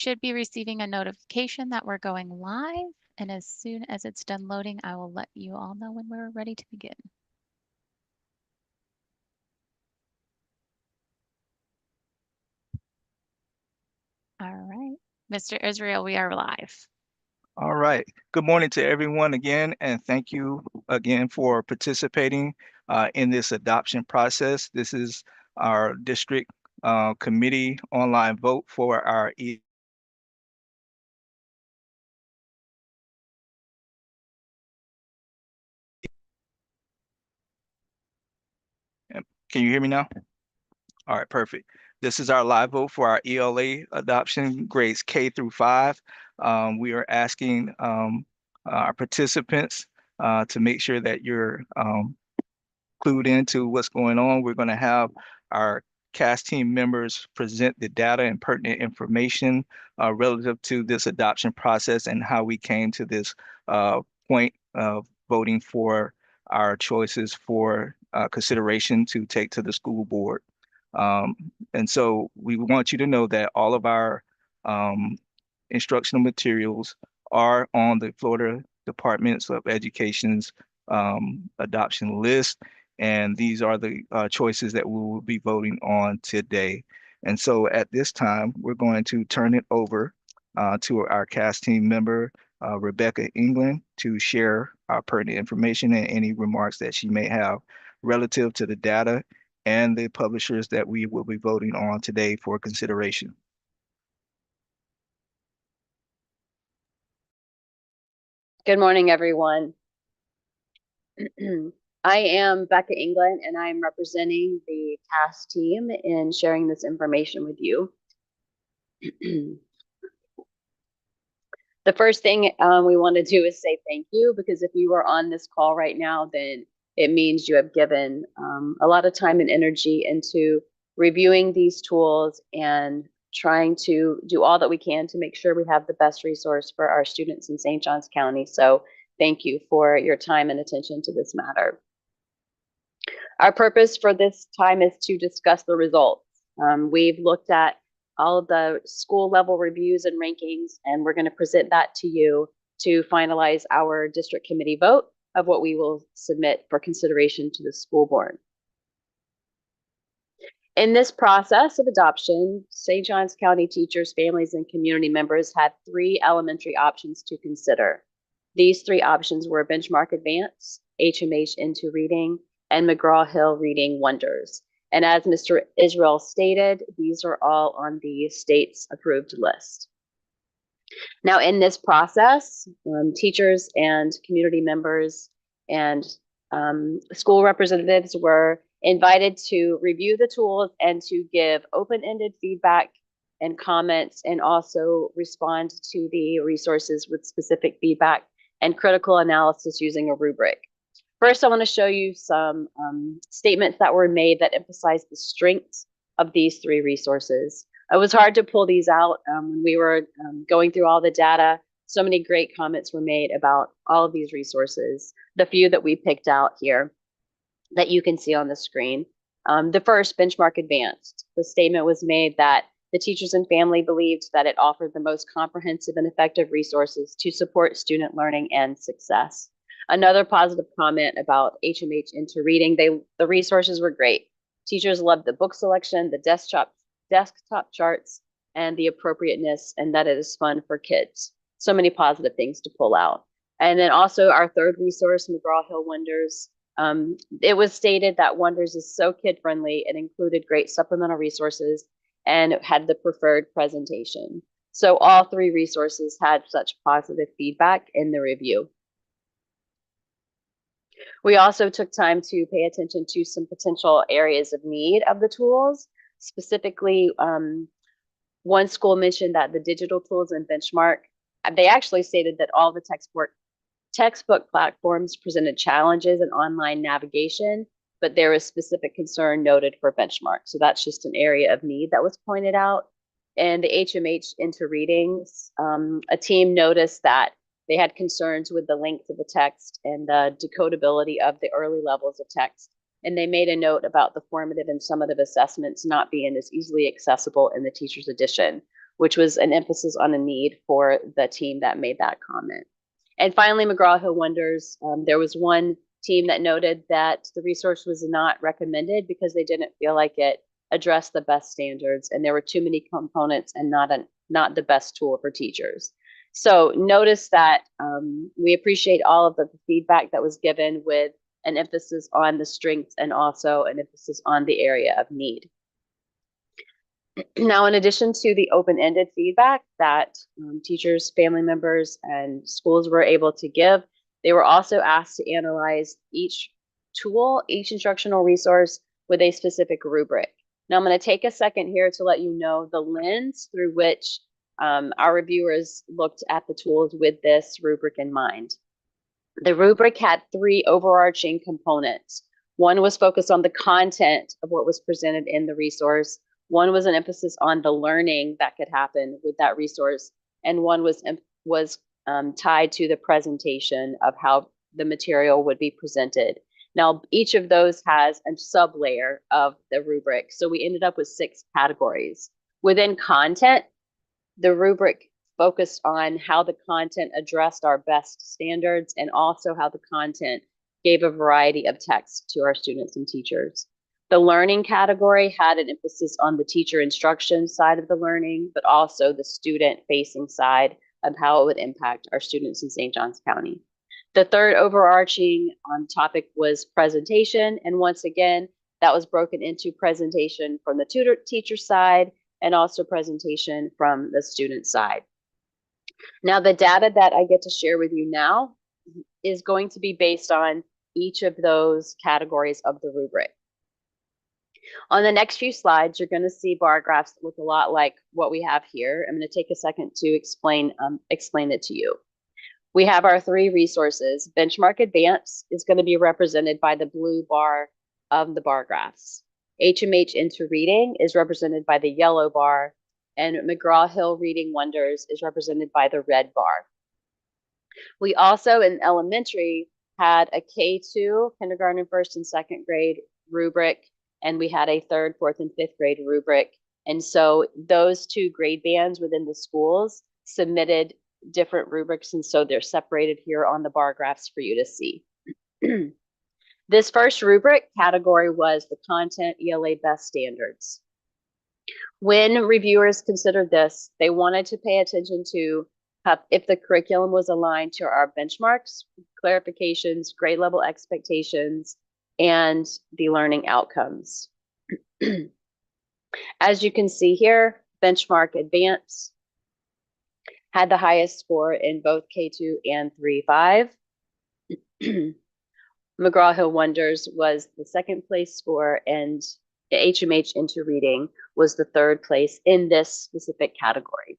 Should be receiving a notification that we're going live, and as soon as it's done loading, I will let you all know when we're ready to begin. All right, Mr. Israel, we are live. All right. Good morning to everyone again, and thank you again for participating in this adoption process. This is our district committee online vote for our Can you hear me now? All right, perfect. This is our live vote for our ELA adoption grades K through 5. We are asking our participants to make sure that you're clued into what's going on. We're going to have our CAS team members present the data and pertinent information relative to this adoption process and how we came to this point of voting for our choices for consideration to take to the school board. Um, and so we want you to know that all of our um, instructional materials are on the Florida Departments of Education's adoption list. And these are the choices that we will be voting on today. And so at this time, we're going to turn it over to our CAS team member, Rebecca England, to share our pertinent information and any remarks that she may have relative to the data and the publishers that we will be voting on today for consideration. Good morning, everyone. I am Becca England, and I'm representing the CAS team in sharing this information with you. The first thing we want to do is say thank you, because if you are on this call right now, then it means you have given a lot of time and energy into reviewing these tools and trying to do all that we can to make sure we have the best resource for our students in St. Johns County. So thank you for your time and attention to this matter. Our purpose for this time is to discuss the results. We've looked at all of the school level reviews and rankings, and we're going to present that to you to finalize our district committee vote of what we will submit for consideration to the school board. In this process of adoption, St. Johns County teachers, families, and community members had 3 elementary options to consider. These 3 options were Benchmark Advance, HMH Into Reading, and McGraw-Hill Reading Wonders. And as Mr. Israel stated, these are all on the state's approved list. Now, in this process, teachers and community members and school representatives were invited to review the tools and to give open-ended feedback and comments, and also respond to the resources with specific feedback and critical analysis using a rubric. First, I want to show you some statements that were made that emphasize the strengths of these 3 resources. It was hard to pull these out when we were going through all the data. So many great comments were made about all of these resources. The few that we picked out here that you can see on the screen. The first, Benchmark Advanced. The statement was made that the teachers and family believed that it offered the most comprehensive and effective resources to support student learning and success. Another positive comment about HMH Into Reading, the resources were great. Teachers loved the book selection, the desktop charts, and the appropriateness, and that it is fun for kids. So many positive things to pull out. And then also our third resource, McGraw-Hill Wonders. It was stated that Wonders is so kid-friendly. It included great supplemental resources and it had the preferred presentation. So all 3 resources had such positive feedback in the review. We also took time to pay attention to some potential areas of need of the tools. Specifically, one school mentioned that the digital tools and Benchmark, they actually stated that all the textbook platforms presented challenges in online navigation, but there was specific concern noted for Benchmark. So that's just an area of need that was pointed out. And the HMH Into Readings, a team noticed that they had concerns with the length of the text and the decodability of the early levels of text. And they made a note about the formative and summative assessments not being as easily accessible in the teacher's edition. which was an emphasis on a need for the team that made that comment. And finally, McGraw-Hill Wonders, there was one team that noted that the resource was not recommended because they didn't feel like it addressed the best standards, and there were too many components and not the best tool for teachers. So notice that we appreciate all of the feedback that was given, with an emphasis on the strengths and also an emphasis on the area of need. Now, in addition to the open-ended feedback that teachers, family members, and schools were able to give, they were also asked to analyze each tool, each instructional resource with a specific rubric. Now, I'm going to take a second here to let you know the lens through which our reviewers looked at the tools with this rubric in mind. The rubric had three overarching components. One was focused on the content of what was presented in the resource. One was an emphasis on the learning that could happen with that resource. And one was tied to the presentation of how the material would be presented. Now, each of those has a sub-layer of the rubric. So we ended up with 6 categories. Within content, the rubric focused on how the content addressed our best standards and also how the content gave a variety of text to our students and teachers. The learning category had an emphasis on the teacher instruction side of the learning, but also the student-facing side of how it would impact our students in St. Johns County. The third overarching topic was presentation, and once again, that was broken into presentation from the teacher side and also presentation from the student side. Now, the data that I get to share with you now is going to be based on each of those categories of the rubric. On the next few slides, you're going to see bar graphs that look a lot like what we have here. I'm going to take a second to explain it to you. We have our 3 resources. Benchmark Advance is going to be represented by the blue bar of the bar graphs. HMH Into Reading is represented by the yellow bar, and McGraw-Hill Reading Wonders is represented by the red bar. We also, in elementary, had a K2, kindergarten, 1st and 2nd grade rubric, and we had a 3rd, 4th, and 5th grade rubric. And so those 2 grade bands within the schools submitted different rubrics, and so they're separated here on the bar graphs for you to see. This first rubric category was the content ELA best standards. When reviewers considered this, they wanted to pay attention to if the curriculum was aligned to our benchmarks, clarifications, grade level expectations, and the learning outcomes. As you can see here, Benchmark Advance had the highest score in both K2 and 3-5. McGraw-Hill Wonders was the 2nd place score, and HMH Into Reading was the 3rd place in this specific category.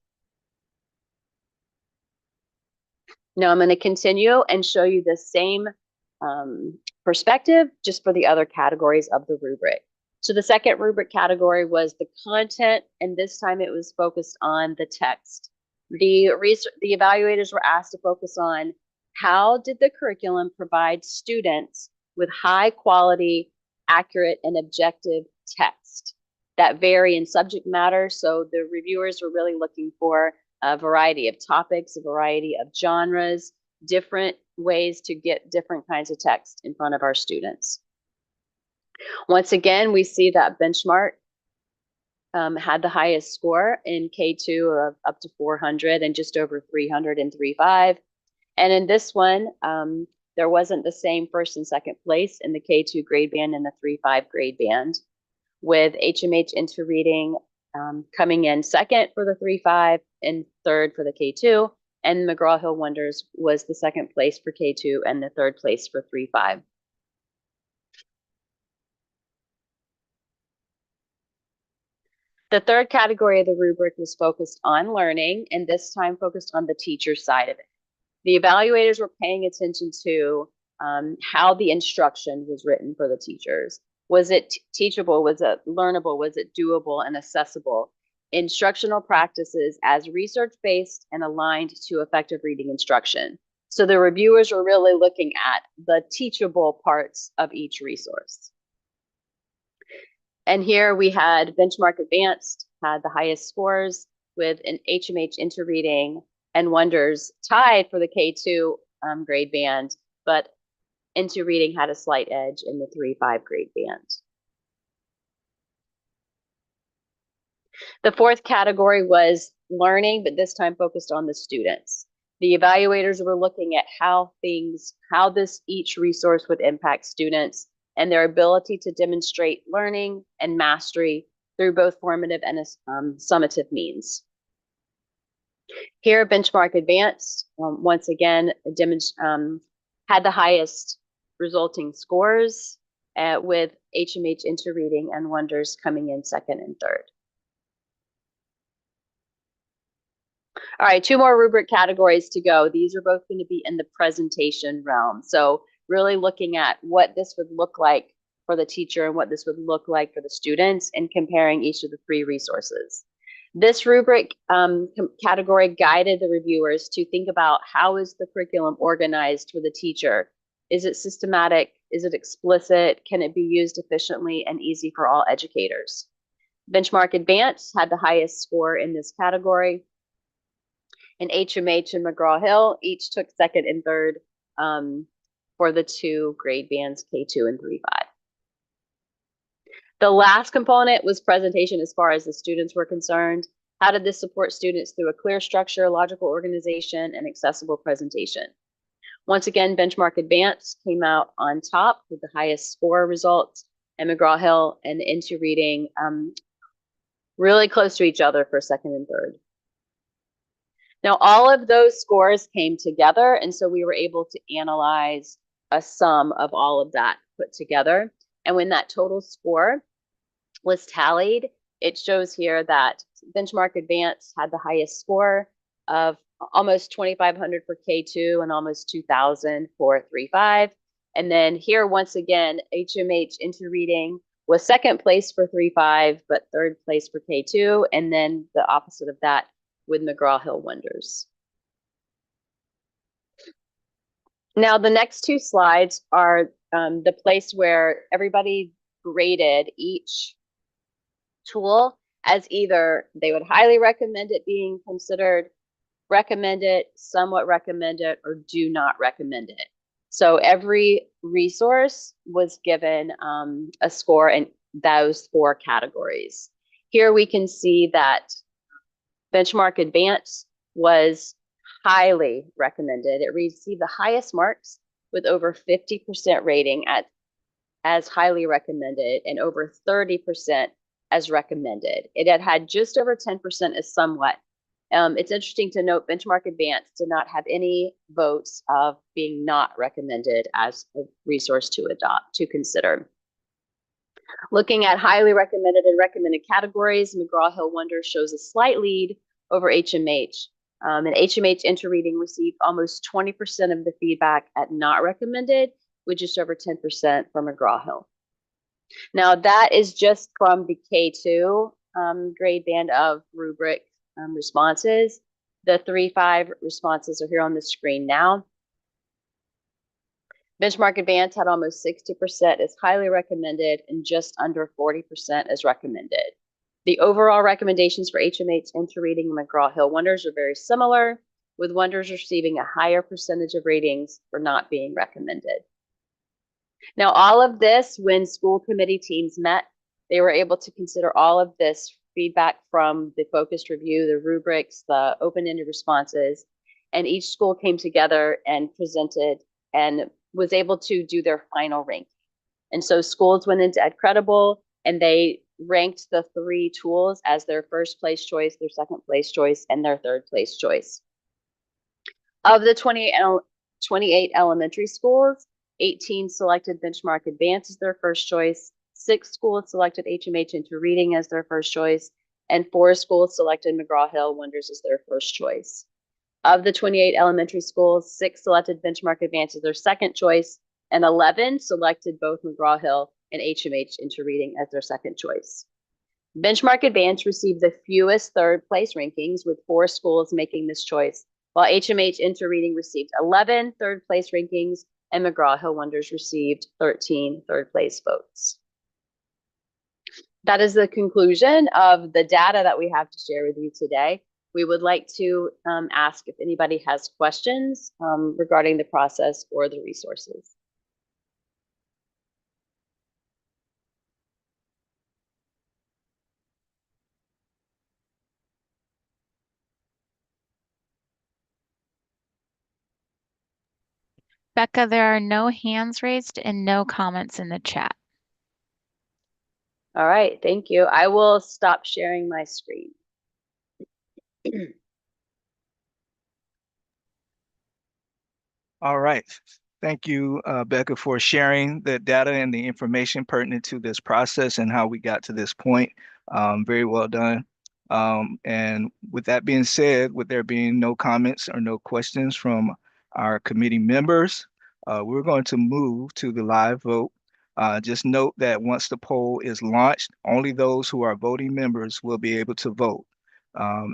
Now I'm going to continue and show you the same perspective just for the other categories of the rubric. So the 2nd rubric category was the content, and this time it was focused on the text. The evaluators were asked to focus on how did the curriculum provide students with high quality, accurate, and objective text that vary in subject matter. So the reviewers were really looking for a variety of topics, a variety of genres, different ways to get different kinds of text in front of our students. Once again, we see that Benchmark had the highest score in K2 of up to 400 and just over 300 in 3-5. And in this one, there wasn't the same 1st and 2nd place in the K2 grade band and the 3-5 grade band, with HMH Into Reading coming in 2nd for the 3-5 and 3rd for the K2, and McGraw-Hill Wonders was the 2nd place for K2 and the 3rd place for 3-5. The 3rd category of the rubric was focused on learning, and this time focused on the teacher side of it. The evaluators were paying attention to how the instruction was written for the teachers. Was it teachable? Was it learnable? Was it doable and accessible? Instructional practices as research-based and aligned to effective reading instruction. So the reviewers were really looking at the teachable parts of each resource. And here we had Benchmark Advanced, had the highest scores, with an HMH Interreading and Wonders tied for the K2 grade band, but Interreading had a slight edge in the 3-5 grade band. The fourth category was learning, but this time focused on the students. The evaluators were looking at how each resource would impact students and their ability to demonstrate learning and mastery through both formative and summative means. Here, Benchmark Advanced, once again, had the highest resulting scores with HMH Interreading and Wonders coming in second and third. All right, 2 more rubric categories to go. These are both going to be in the presentation realm. So really looking at what this would look like for the teacher and what this would look like for the students and comparing each of the 3 resources. This rubric category guided the reviewers to think about how is the curriculum organized for the teacher? Is it systematic? Is it explicit? Can it be used efficiently and easy for all educators? Benchmark Advanced had the highest score in this category. And HMH and McGraw-Hill each took second and third for the 2 grade bands, K2 and 3-5. The last component was presentation as far as the students were concerned. How did this support students through a clear structure, logical organization, and accessible presentation? Once again, Benchmark Advanced came out on top with the highest score results, and McGraw-Hill and Interreading really close to each other for second and third. Now, all of those scores came together, and so we were able to analyze a sum of all of that put together. And when that total score was tallied, it shows here that Benchmark Advanced had the highest score of almost 2,500 for K2 and almost 2,000 for 3-5. And then here, once again, HMH Interreading was second place for 3-5, but third place for K2, and then the opposite of that with McGraw-Hill Wonders. Now, the next 2 slides are the place where everybody graded each tool as either they would highly recommend it being considered, recommend it, somewhat recommend it, or do not recommend it. So every resource was given a score in those 4 categories. Here we can see that Benchmark Advanced was highly recommended. It received the highest marks with over 50% rating as highly recommended and over 30% as recommended. It had just over 10% as somewhat. It's interesting to note Benchmark Advanced did not have any votes of being not recommended as a resource to consider. Looking at highly recommended and recommended categories, McGraw-Hill Wonders shows a slight lead over HMH. And HMH Interreading received almost 20% of the feedback at not recommended, with just over 10% for McGraw-Hill. Now, that is just from the K2 grade band of rubric responses. The 3-5 responses are here on the screen now. Benchmark Advanced had almost 60% as highly recommended and just under 40% as recommended. The overall recommendations for HMH Interreading and McGraw-Hill Wonders are very similar, with Wonders receiving a higher percentage of ratings for not being recommended. Now, all of this, when school committee teams met, they were able to consider all of this feedback from the focused review, the rubrics, the open-ended responses, and each school came together and presented and was able to do their final ranking. And so schools went into EdCredible and they ranked the 3 tools as their first place choice, their second place choice, and their third place choice. Of the 28 elementary schools, 18 selected Benchmark Advanced as their first choice, 6 schools selected HMH Interreading as their first choice, and 4 schools selected McGraw-Hill Wonders as their first choice. Of the 28 elementary schools, 6 selected Benchmark Advanced as their second choice, and 11 selected both McGraw-Hill and HMH Interreading as their second choice. Benchmark Advanced received the fewest third place rankings, with 4 schools making this choice, while HMH Interreading received 11 third place rankings and McGraw-Hill Wonders received 13 third place votes. That is the conclusion of the data that we have to share with you today. We would like to ask if anybody has questions regarding the process or the resources. Becca, there are no hands raised and no comments in the chat. All right, thank you. I will stop sharing my screen. All right. Thank you, Becca, for sharing the data and the information pertinent to this process and how we got to this point. Very well done. And with that being said, with there being no comments or no questions from our committee members, we're going to move to the live vote. Just note that once the poll is launched, only those who are voting members will be able to vote.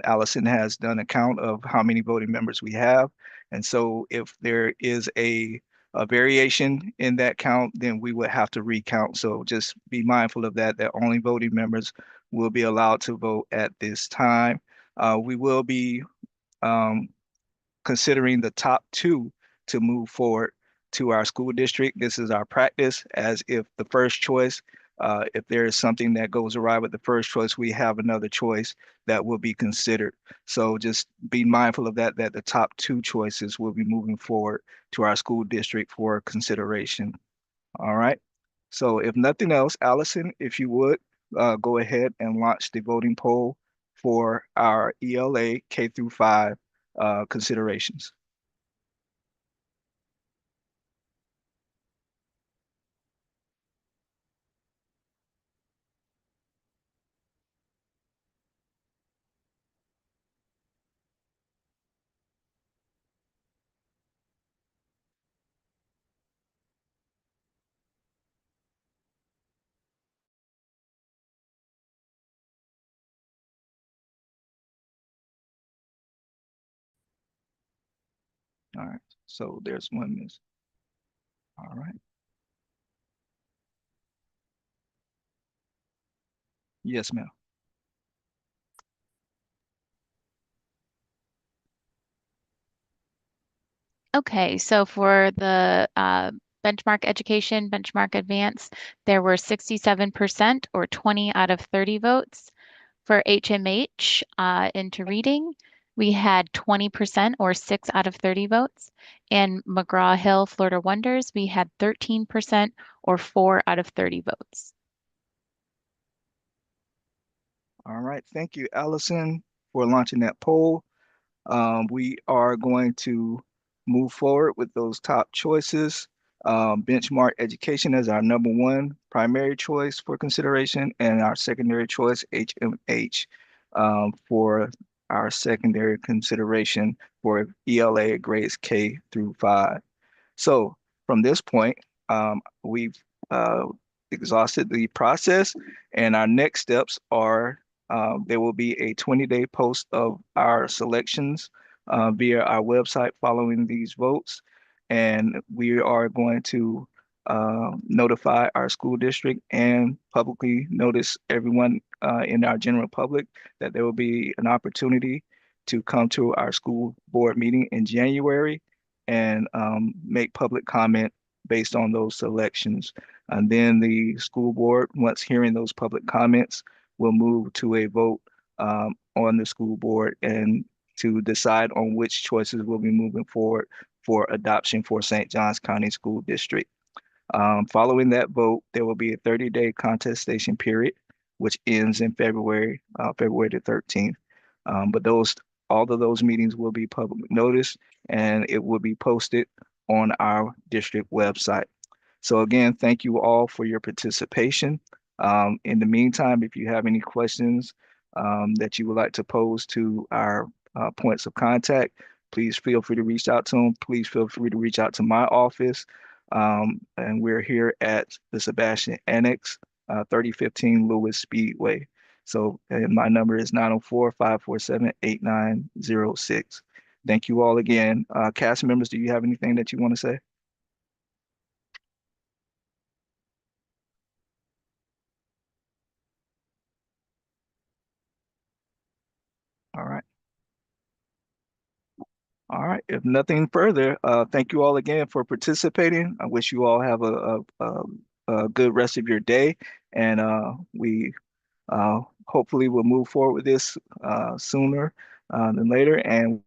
Allison has done a count of how many voting members we have. And so if there is a variation in that count, then we would have to recount. So just be mindful of that, that only voting members will be allowed to vote at this time. We will be um, considering the top two to move forward to our school district. This is our practice, as if the first choice, if there is something that goes awry with the first choice, we have another choice that will be considered. So just be mindful of that, that the top two choices will be moving forward to our school district for consideration. All right. So if nothing else, Allison, if you would, go ahead and launch the voting poll for our ELA K through 5 considerations. All right. So there's one miss. All right. Yes, ma'am. Okay, so for the benchmark education, benchmark advance, there were 67% or 20 out of 30 votes. For HMH into reading, we had 20% or 6 out of 30 votes. And McGraw-Hill, Florida Wonders, we had 13% or 4 out of 30 votes. All right. Thank you, Allison, for launching that poll. We are going to move forward with those top choices. Benchmark education as our number one primary choice for consideration, and our secondary choice, HMH, for our secondary consideration for ELA grades K through 5. So from this point, we've uh, exhausted the process, and our next steps are there will be a 20-day post of our selections via our website following these votes, and we are going to notify our school district and publicly notice everyone in our general public that there will be an opportunity to come to our school board meeting in January and make public comment based on those selections. And then the school board, once hearing those public comments, will move to a vote on the school board and to decide on which choices will be moving forward for adoption for St. Johns County School District. Following that vote, there will be a 30-day contestation period, which ends in February the 13th. But all of those meetings will be public notice and it will be posted on our district website. So again, thank you all for your participation. In the meantime, if you have any questions that you would like to pose to our points of contact, please feel free to reach out to them. Please feel free to reach out to my office. And we're here at the Sebastian Annex, 3015 Lewis Speedway. So and my number is 904-547-8906. Thank you all again. Cast members, do you have anything that you want to say? All right. If nothing further, thank you all again for participating. I wish you all have a good rest of your day, and we hopefully will move forward with this sooner than later. And